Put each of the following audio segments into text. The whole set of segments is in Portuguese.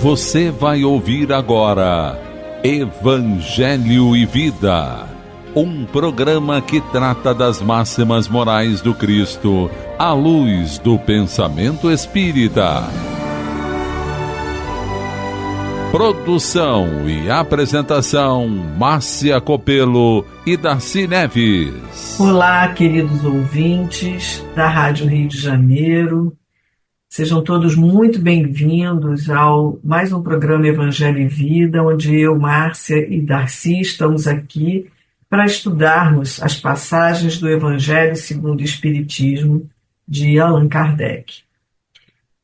Você vai ouvir agora Evangelho e Vida, um programa que trata das máximas morais do Cristo à luz do pensamento espírita. Produção e apresentação, Márcia Copelo e Darcy Neves. Olá, queridos ouvintes da Rádio Rio de Janeiro. Sejam todos muito bem-vindos ao mais um programa Evangelho e Vida, onde eu, Márcia e Darcy estamos aqui para estudarmos as passagens do Evangelho segundo o Espiritismo de Allan Kardec.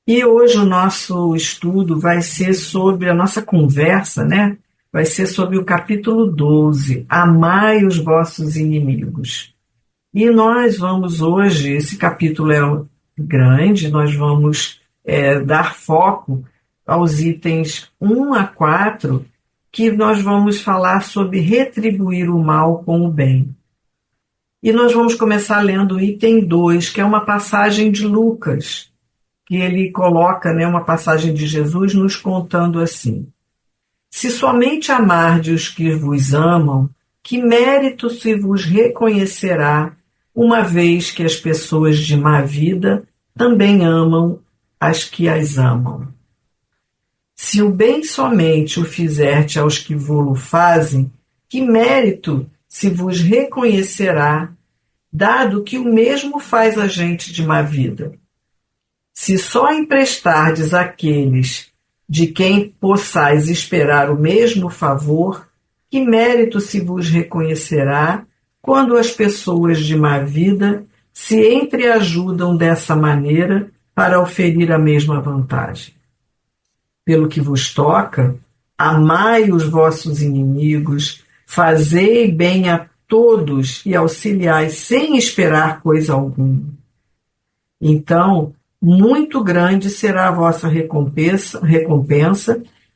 E hoje o nosso estudo vai ser sobre a nossa conversa, vai ser sobre o capítulo 12, Amai os vossos inimigos. E nós vamos hoje, esse capítulo é grande, nós vamos dar foco aos itens 1 a 4, que nós vamos falar sobre retribuir o mal com o bem. E nós vamos começar lendo o item 2, que é uma passagem de Lucas, que ele coloca, uma passagem de Jesus nos contando assim: se somente amardes os que vos amam, que mérito se vos reconhecerá, uma vez que as pessoas de má vida também amam as que as amam. Se o bem somente o fizerte aos que vo-lo fazem, que mérito se vos reconhecerá, dado que o mesmo faz a gente de má vida? Se só emprestardes àqueles de quem possais esperar o mesmo favor, que mérito se vos reconhecerá, quando as pessoas de má vida se entreajudam dessa maneira para oferir a mesma vantagem? Pelo que vos toca, amai os vossos inimigos, fazei bem a todos e auxiliai sem esperar coisa alguma. Então, muito grande será a vossa recompensa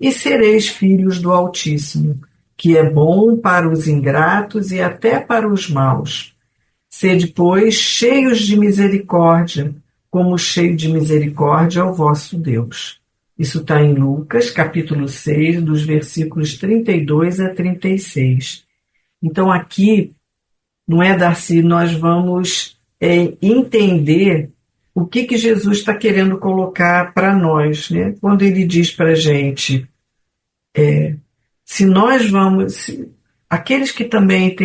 e sereis filhos do Altíssimo, que é bom para os ingratos e até para os maus. Sede, pois, cheios de misericórdia, como cheio de misericórdia é o vosso Deus. Isso está em Lucas, capítulo 6, dos versículos 32 a 36. Então aqui, não é, Darcy, nós vamos entender o que Jesus está querendo colocar para nós, quando ele diz para a gente, se nós vamos, aqueles que também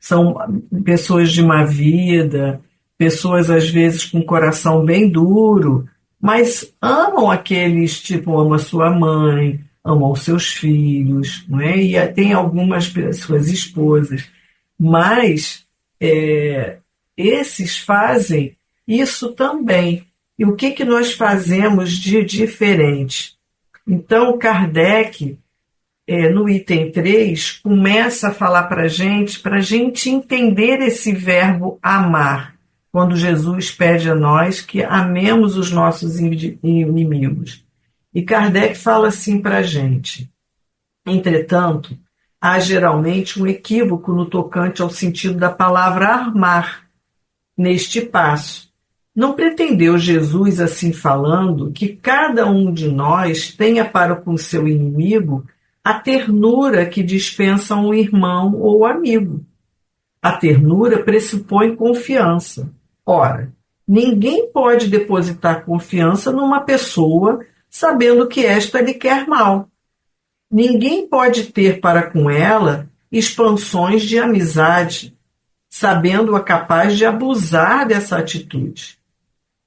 são pessoas de má vida, pessoas às vezes com coração bem duro, mas amam aqueles, amam a sua mãe, amam os seus filhos, não é? E tem algumas suas esposas, mas esses fazem isso também. E o que nós fazemos de diferente? Então, Kardec, no item 3, começa a falar para a gente entender esse verbo amar, quando Jesus pede a nós que amemos os nossos inimigos. E Kardec fala assim para a gente: entretanto, há geralmente um equívoco no tocante ao sentido da palavra amar neste passo. Não pretendeu Jesus, assim falando, que cada um de nós tenha para com seu inimigo a ternura que dispensa um irmão ou amigo. A ternura pressupõe confiança. Ora, ninguém pode depositar confiança numa pessoa sabendo que esta lhe quer mal. Ninguém pode ter para com ela expansões de amizade, sabendo-a capaz de abusar dessa atitude.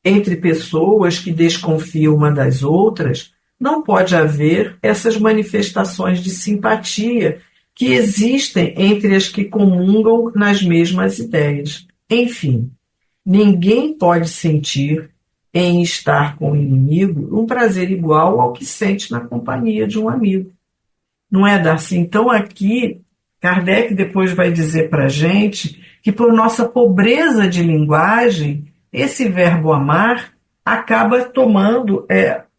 Entre pessoas que desconfiam uma das outras, não pode haver essas manifestações de simpatia que existem entre as que comungam nas mesmas ideias. Enfim, ninguém pode sentir em estar com o inimigo um prazer igual ao que sente na companhia de um amigo. Não é, Darcy? Então aqui, Kardec depois vai dizer para a gente que por nossa pobreza de linguagem, esse verbo amar acaba tomando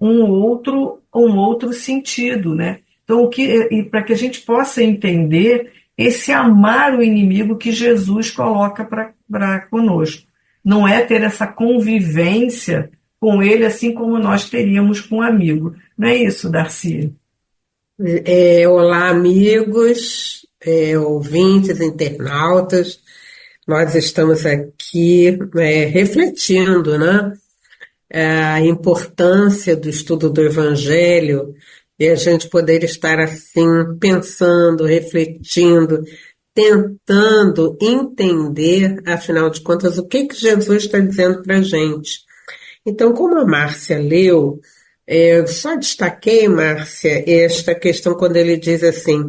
um outro sentido, Então, para que a gente possa entender esse amar o inimigo que Jesus coloca para conosco. Não é ter essa convivência com ele, assim como nós teríamos com um amigo. Não é isso, Darcy? Olá, amigos, ouvintes, internautas. Nós estamos aqui refletindo, né, a importância do estudo do Evangelho e a gente poder estar assim pensando, refletindo, tentando entender, afinal de contas, o que Jesus está dizendo para a gente. Então, como a Márcia leu, eu só destaquei, Márcia, esta questão quando ele diz assim,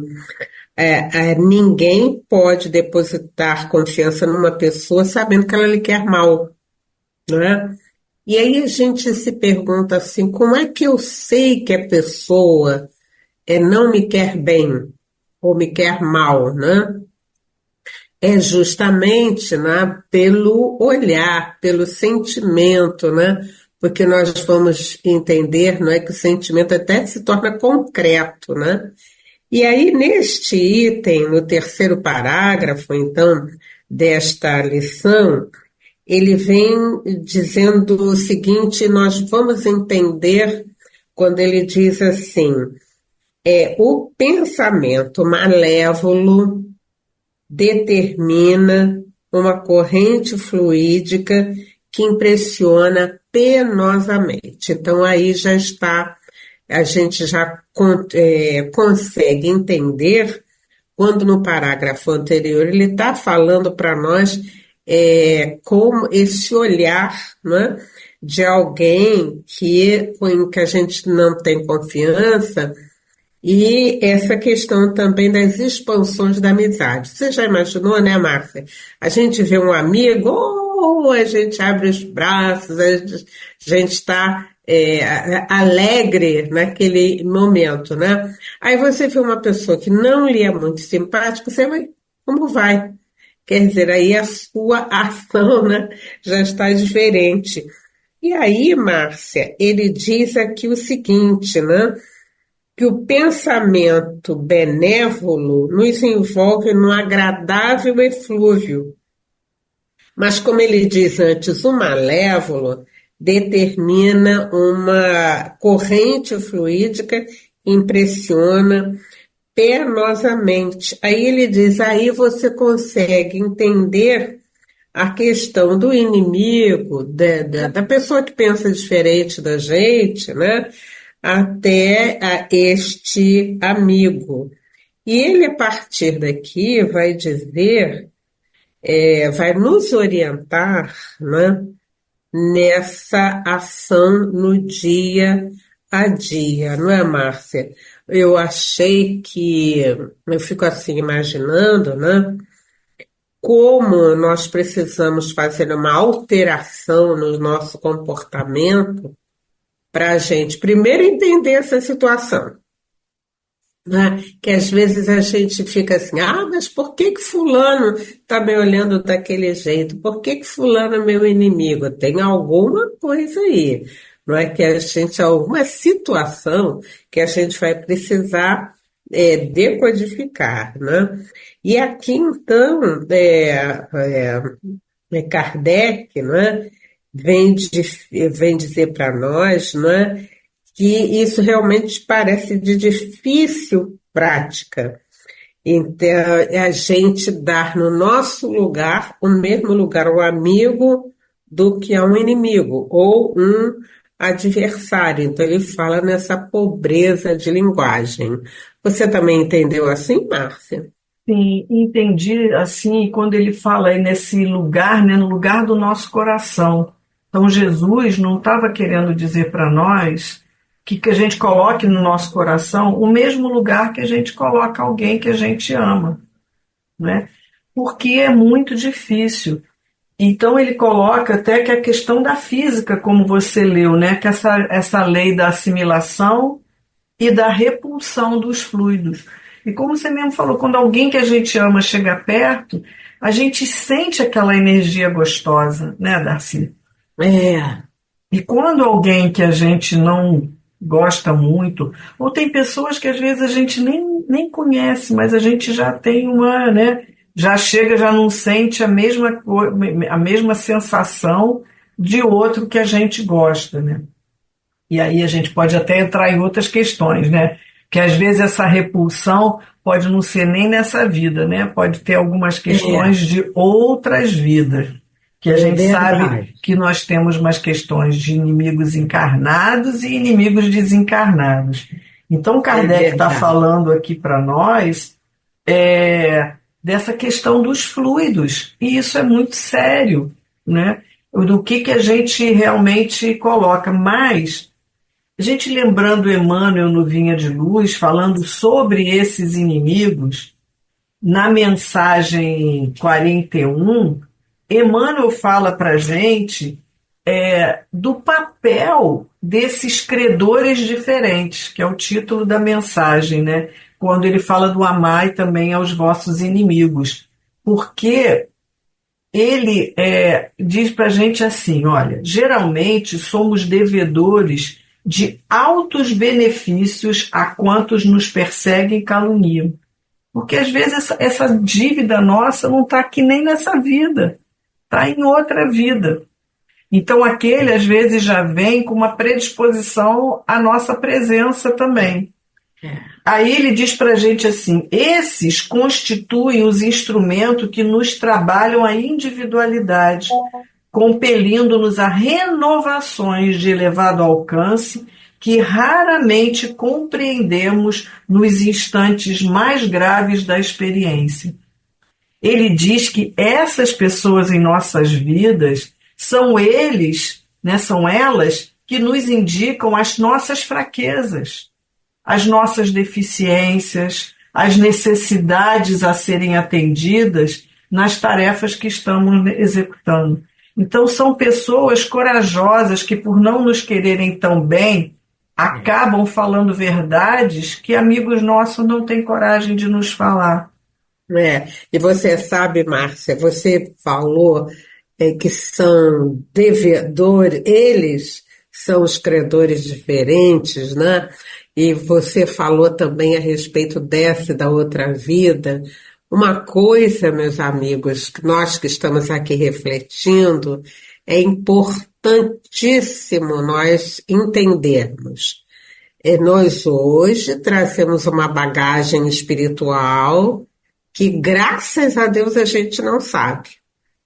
ninguém pode depositar confiança numa pessoa sabendo que ela lhe quer mal, né? E aí a gente se pergunta assim, como é que eu sei que a pessoa não me quer bem ou me quer mal, né? É justamente, né, pelo olhar, pelo sentimento, né? Porque nós vamos entender, não é, que o sentimento até se torna concreto, né? E aí, neste item, no terceiro parágrafo, então, desta lição, ele vem dizendo o seguinte, nós vamos entender quando ele diz assim, o pensamento malévolo determina uma corrente fluídica que impressiona penosamente. Então, aí já está, a gente já consegue entender, quando no parágrafo anterior ele está falando para nós como esse olhar, né, de alguém em que a gente não tem confiança, e essa questão também das expansões da amizade. Você já imaginou, né, Márcia? A gente vê um amigo, a gente abre os braços, a gente está alegre naquele momento, né? Aí você vê uma pessoa que não lhe é muito simpática, você vai, como vai? Quer dizer, aí a sua ação, né, já está diferente. E aí, Márcia, ele diz aqui o seguinte, né? Que o pensamento benévolo nos envolve num agradável eflúvio. Mas, como ele diz antes, o malévolo determina uma corrente fluídica que impressiona penosamente. Aí ele diz, aí você consegue entender a questão do inimigo, da pessoa que pensa diferente da gente, né? Até a este amigo. E ele, a partir daqui, vai dizer, vai nos orientar, né, nessa ação no dia a dia, não é, Márcia? Eu achei que, eu fico assim imaginando, né, como nós precisamos fazer uma alteração no nosso comportamento para a gente primeiro entender essa situação, né? Que às vezes a gente fica assim, mas por que fulano está me olhando daquele jeito? Por que fulano é meu inimigo? Tem alguma coisa aí, não é, que a gente, alguma situação que a gente vai precisar decodificar, né? E aqui então Kardec, não é, vem dizer para nós, não é, que isso realmente parece de difícil prática. Então, é a gente dar no nosso lugar, o mesmo lugar ao amigo do que a um inimigo, ou um adversário. Então, ele fala nessa pobreza de linguagem. Você também entendeu assim, Márcia? Sim, entendi assim, quando ele fala aí nesse lugar, né, no lugar do nosso coração. Então, Jesus não estava querendo dizer para nós que a gente coloque no nosso coração o mesmo lugar que a gente coloca alguém que a gente ama, né? Porque é muito difícil. Então, ele coloca até que a questão da física, como você leu, né, que essa lei da assimilação e da repulsão dos fluidos. E como você mesmo falou, quando alguém que a gente ama chega perto, a gente sente aquela energia gostosa, né, Darcy? É. E quando alguém que a gente não gosta muito, ou tem pessoas que às vezes a gente nem conhece, mas a gente já tem uma, né, já chega, já não sente a mesma sensação de outro que a gente gosta, né? E aí a gente pode até entrar em outras questões, né? Que às vezes essa repulsão pode não ser nem nessa vida, né? Pode ter algumas É, questões de outras vidas, que a é gente sabe verdade. que nós temos umas questões de inimigos encarnados e inimigos desencarnados. Então É Kardec está verdade. falando aqui para nós dessa questão dos fluidos, e isso é muito sério, né? Do que a gente realmente coloca, mas a gente lembrando Emmanuel no Vinha de Luz, falando sobre esses inimigos, na mensagem 41, Emmanuel fala para a gente do papel desses credores diferentes, que é o título da mensagem, né? Quando ele fala do amai também aos vossos inimigos. Porque ele diz para a gente assim: olha, geralmente somos devedores de altos benefícios a quantos nos perseguem e caluniam. Porque às vezes essa dívida nossa não está aqui nem nessa vida, está em outra vida. Então aquele às vezes já vem com uma predisposição à nossa presença também. Aí ele diz para a gente assim: esses constituem os instrumentos que nos trabalham a individualidade, compelindo-nos a renovações de elevado alcance que raramente compreendemos nos instantes mais graves da experiência. Ele diz que essas pessoas em nossas vidas são eles, né, são elas que nos indicam as nossas fraquezas, as nossas deficiências, as necessidades a serem atendidas nas tarefas que estamos executando. Então, são pessoas corajosas que, por não nos quererem tão bem, acabam falando verdades que amigos nossos não têm coragem de nos falar. E você sabe, Márcia, você falou que são devedores, eles são os credores diferentes, né? E você falou também a respeito dessa e da outra vida. Uma coisa, meus amigos, nós que estamos aqui refletindo, é importantíssimo nós entendermos. Nós hoje trazemos uma bagagem espiritual que, graças a Deus, a gente não sabe.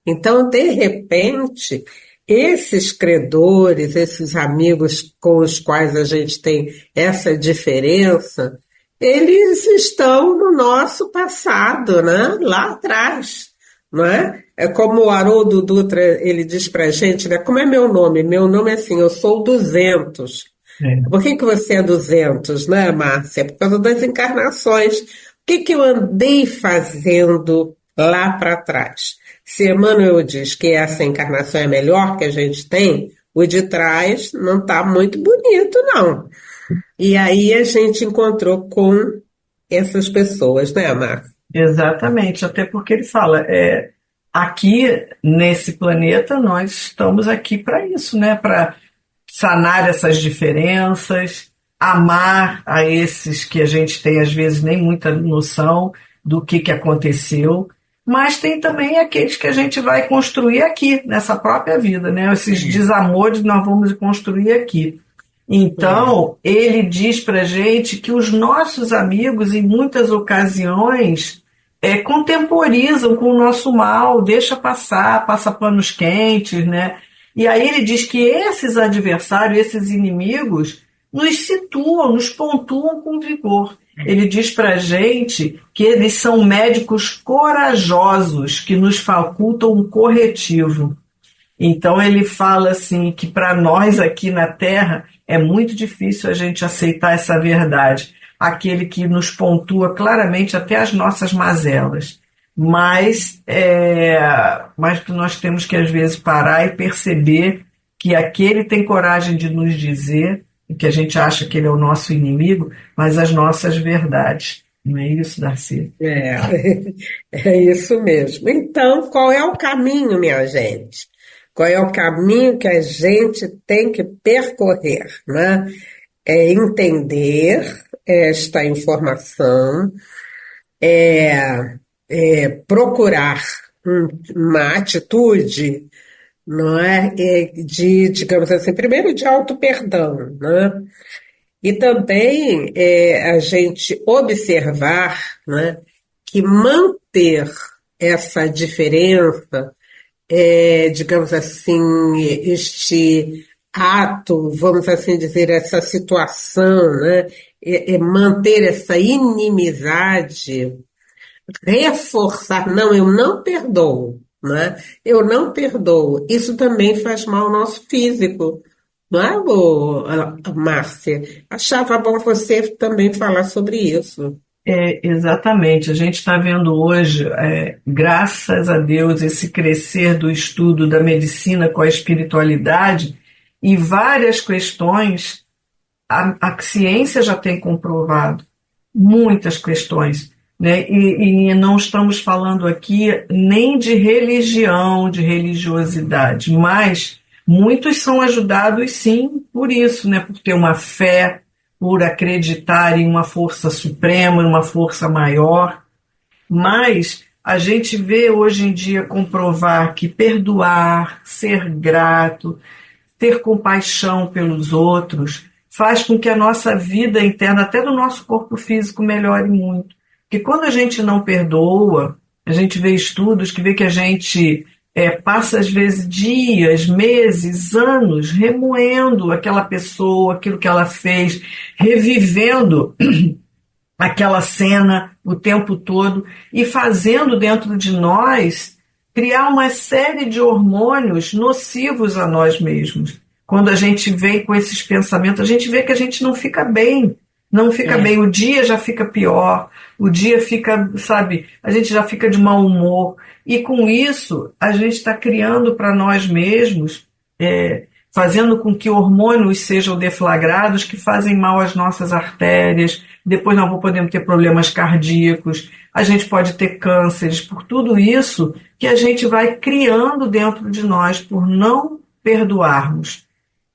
Então, de repente, esses credores, esses amigos com os quais a gente tem essa diferença, eles estão no nosso passado, né? Lá atrás, não é? É como o Haroldo Dutra, ele diz para a gente, né? Como é meu nome? Meu nome é assim, eu sou 200. É. Por que você é 200, né, Márcia? Por causa das encarnações. O que eu andei fazendo lá para trás? Se Emmanuel diz que essa encarnação é melhor que a gente tem, o de trás não está muito bonito, não. E aí a gente encontrou com essas pessoas, né, Márcia? Exatamente, até porque ele fala, aqui nesse planeta nós estamos aqui para isso, né? Para sanar essas diferenças, amar a esses que a gente tem às vezes nem muita noção do que aconteceu, mas tem também aqueles que a gente vai construir aqui, nessa própria vida, né? Esses desamores nós vamos construir aqui. É, Então, ele diz para gente que os nossos amigos, em muitas ocasiões, contemporizam com o nosso mal, deixa passar, passa panos quentes, né? E aí ele diz que esses adversários, esses inimigos, nos situam, nos pontuam com vigor. Ele diz para a gente que eles são médicos corajosos que nos facultam um corretivo. Então ele fala assim que para nós aqui na Terra é muito difícil a gente aceitar essa verdade, aquele que nos pontua claramente até as nossas mazelas, mas que nós temos que às vezes parar e perceber que aquele tem coragem de nos dizer e que a gente acha que ele é o nosso inimigo, mas as nossas verdades. Não é isso, Darcy? é, é isso mesmo. Então, qual é o caminho, minha gente? Qual é o caminho que a gente tem que percorrer, né? É entender esta informação, procurar uma atitude não é? Digamos assim, primeiro de auto-perdão, né? E também a gente observar, né, que manter essa diferença, digamos assim, este ato, vamos assim dizer, essa situação, né, manter essa inimizade, reforçar, não, eu não perdoo, né? Eu não perdoo. Isso também faz mal ao nosso físico, não é, Márcia? Achava bom você também falar sobre isso. Exatamente. A gente está vendo hoje, graças a Deus, esse crescer do estudo da medicina com a espiritualidade e várias questões a ciência já tem comprovado muitas questões, né? E não estamos falando aqui nem de religião, de religiosidade, mas muitos são ajudados sim por isso, né? Por ter uma fé, por acreditar em uma força suprema, em uma força maior. Mas a gente vê hoje em dia comprovar que perdoar, ser grato, ter compaixão pelos outros, faz com que a nossa vida interna, até do nosso corpo físico, melhore muito. Porque quando a gente não perdoa, a gente vê estudos que vê que a gente passa, às vezes, dias, meses, anos remoendo aquela pessoa, aquilo que ela fez, revivendo aquela cena o tempo todo e fazendo dentro de nós criar uma série de hormônios nocivos a nós mesmos. Quando a gente vem com esses pensamentos, a gente vê que a gente não fica bem, não fica bem, o dia já fica pior, o dia fica, sabe, a gente já fica de mau humor, e com isso a gente está criando para nós mesmos, fazendo com que hormônios sejam deflagrados que fazem mal às nossas artérias, depois nós podemos ter problemas cardíacos, a gente pode ter cânceres, por tudo isso que a gente vai criando dentro de nós por não perdoarmos.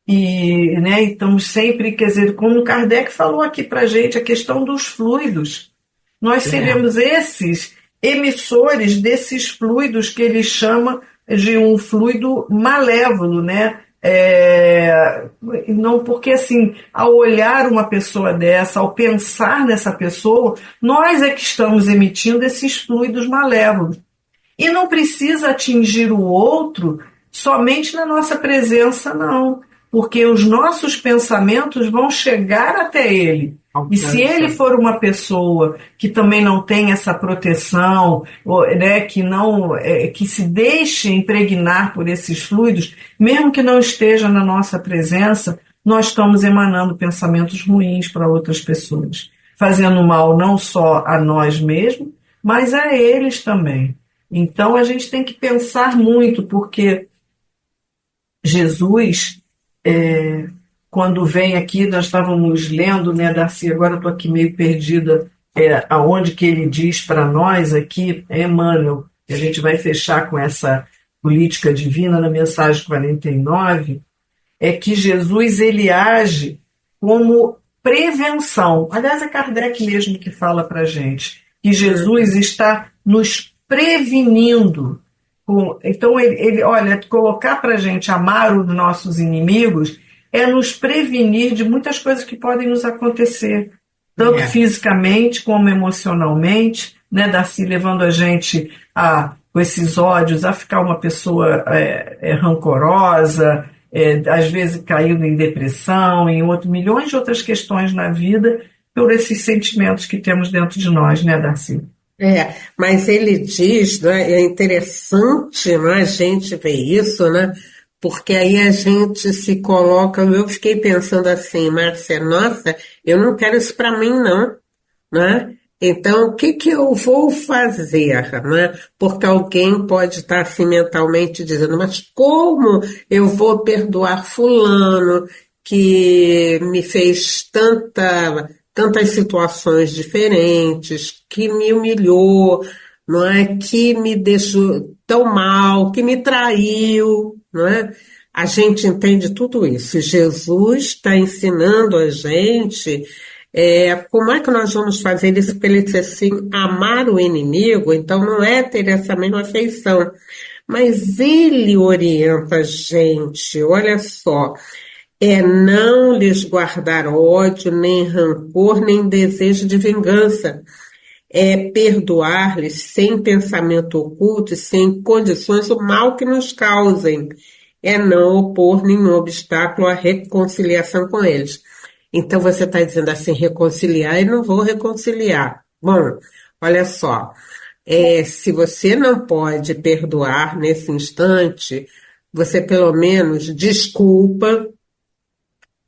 E, né, estamos sempre, quer dizer, como o Kardec falou aqui para a gente, a questão dos fluidos. Nós seremos esses emissores desses fluidos que ele chama de um fluido malévolo, né? Não, porque assim, ao olhar uma pessoa dessa, ao pensar nessa pessoa, nós é que estamos emitindo esses fluidos malévolos. E não precisa atingir o outro somente na nossa presença, não. Porque os nossos pensamentos vão chegar até ele. E se ele for uma pessoa que também não tem essa proteção, né, que se deixe impregnar por esses fluidos, mesmo que não esteja na nossa presença, nós estamos emanando pensamentos ruins para outras pessoas, fazendo mal não só a nós mesmos, mas a eles também. Então a gente tem que pensar muito, porque Jesus, quando vem aqui, nós estávamos lendo, né, Darcy, agora eu estou aqui meio perdida, aonde que ele diz para nós aqui, Emmanuel, que a gente vai fechar com essa política divina na mensagem 49, é que Jesus ele age como prevenção. Aliás, é Kardec mesmo que fala para a gente, que Jesus está nos prevenindo. Então, ele olha, colocar para a gente amar os nossos inimigos é nos prevenir de muitas coisas que podem nos acontecer, tanto fisicamente como emocionalmente, né, Darcy, levando a gente com esses ódios a ficar uma pessoa rancorosa, às vezes caindo em depressão, milhões de outras questões na vida, por esses sentimentos que temos dentro de nós, né, Darcy? Mas ele diz, né, é interessante, né, a gente ver isso, né, porque aí a gente se coloca, eu fiquei pensando assim, Márcia, nossa, eu não quero isso para mim não, né? Então, o que eu vou fazer, né? Porque alguém pode estar assim mentalmente dizendo, mas como eu vou perdoar fulano que me fez tantas situações diferentes, que me humilhou, não é? Que me deixou tão mal, que me traiu, não é? A gente entende tudo isso. Jesus está ensinando a gente como é que nós vamos fazer isso, porque ele disse assim, amar o inimigo, então não é ter essa mesma afeição, mas ele orienta a gente, olha só, não lhes guardar ódio, nem rancor, nem desejo de vingança, perdoar-lhes sem pensamento oculto e sem condições o mal que nos causem, não opor nenhum obstáculo à reconciliação com eles. Então você está dizendo assim, reconciliar e não vou reconciliar. Bom, olha só, se você não pode perdoar nesse instante, você pelo menos desculpa,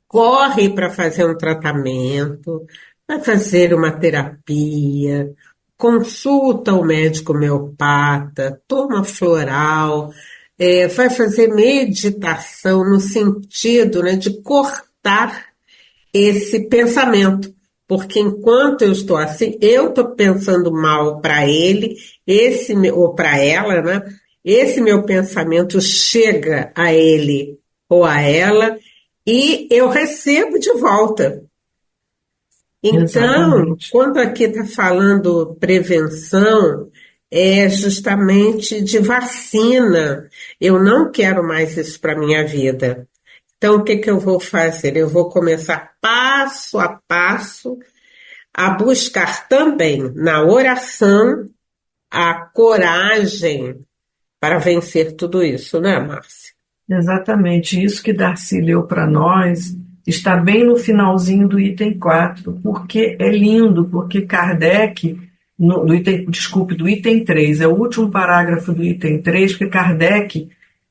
corre para fazer um tratamento, vai fazer uma terapia, consulta o médico homeopata, toma floral, vai fazer meditação no sentido, né, de cortar esse pensamento. Porque enquanto eu estou assim, eu estou pensando mal para ele, ou para ela, né? Esse meu pensamento chega a ele ou a ela e eu recebo de volta. Então, Exatamente. quando aqui está falando prevenção, é justamente de vacina. Eu não quero mais isso para minha vida. Então, o que que eu vou fazer? Eu vou começar passo a passo a buscar também na oração a coragem para vencer tudo isso, né, Márcia? Exatamente. Isso que Darcy leu para nós está bem no finalzinho do item 4, porque é lindo, porque Kardec, do item 3, é o último parágrafo do item 3, porque Kardec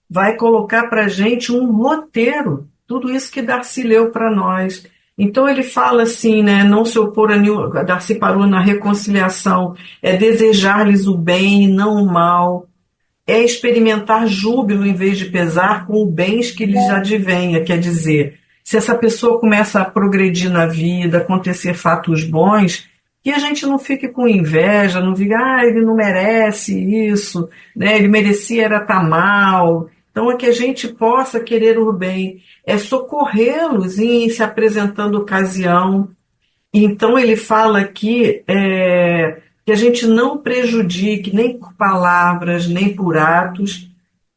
vai colocar para a gente um roteiro, tudo isso que Darcy leu para nós. Então ele fala assim, né, não se opor a nenhum, Darcy parou na reconciliação, é desejar-lhes o bem e não o mal, é experimentar júbilo em vez de pesar com os bens que lhes advenha, quer dizer, se essa pessoa começa a progredir na vida, acontecer fatos bons, que a gente não fique com inveja, não diga, ele não merece isso, né? Ele merecia era estar mal. Então é que a gente possa querer o bem, é socorrê-los em se apresentando ocasião. Então ele fala aqui que a gente não prejudique nem por palavras, nem por atos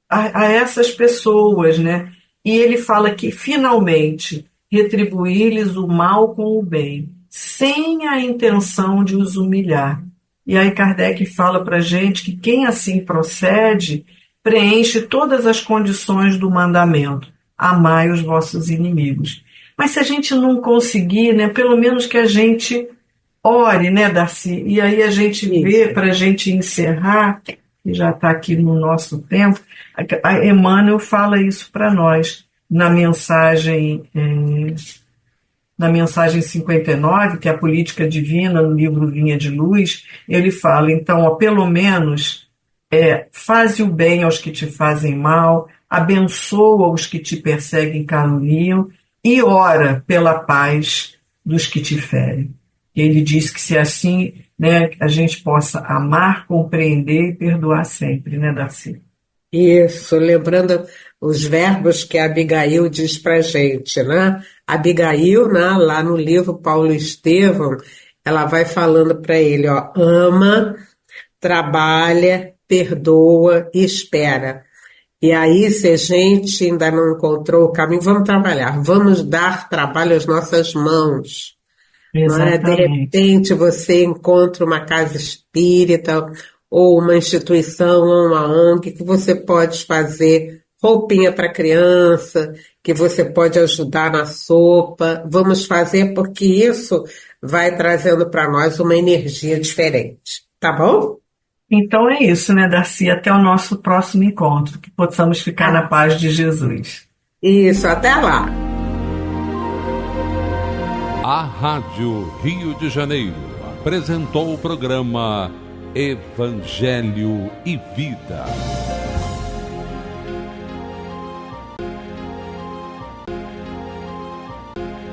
a essas pessoas, né? E ele fala que finalmente retribuir-lhes o mal com o bem, sem a intenção de os humilhar. E aí Kardec fala para a gente que quem assim procede preenche todas as condições do mandamento. Amai os vossos inimigos. Mas se a gente não conseguir, né, pelo menos que a gente ore, né, Darcy? E aí a gente vê, para a gente encerrar, que já está aqui no nosso tempo, a Emmanuel fala isso para nós na mensagem 59, que é a política divina, no livro Vinha de Luz. Ele fala, então, pelo menos faze o bem aos que te fazem mal, abençoa os que te perseguem e caluniam, e ora pela paz dos que te ferem. Ele diz que se assim, né, a gente possa amar, compreender e perdoar sempre, né, Darcy? Isso, lembrando os verbos que a Abigail diz para gente, né? Abigail, né, lá no livro Paulo Estevão, ela vai falando para ele, ó, ama, trabalha, perdoa e espera. E aí, se a gente ainda não encontrou o caminho, vamos trabalhar, vamos dar trabalho às nossas mãos. Não é? De Exatamente. repente você encontra uma casa espírita ou uma instituição ou uma ONG que você pode fazer roupinha para criança, que você pode ajudar na sopa. Vamos fazer porque isso vai trazendo para nós uma energia diferente. Tá bom? Então é isso, né, Darcy? Até o nosso próximo encontro, que possamos ficar na paz de Jesus. Isso, até lá. A Rádio Rio de Janeiro apresentou o programa Evangelho e Vida.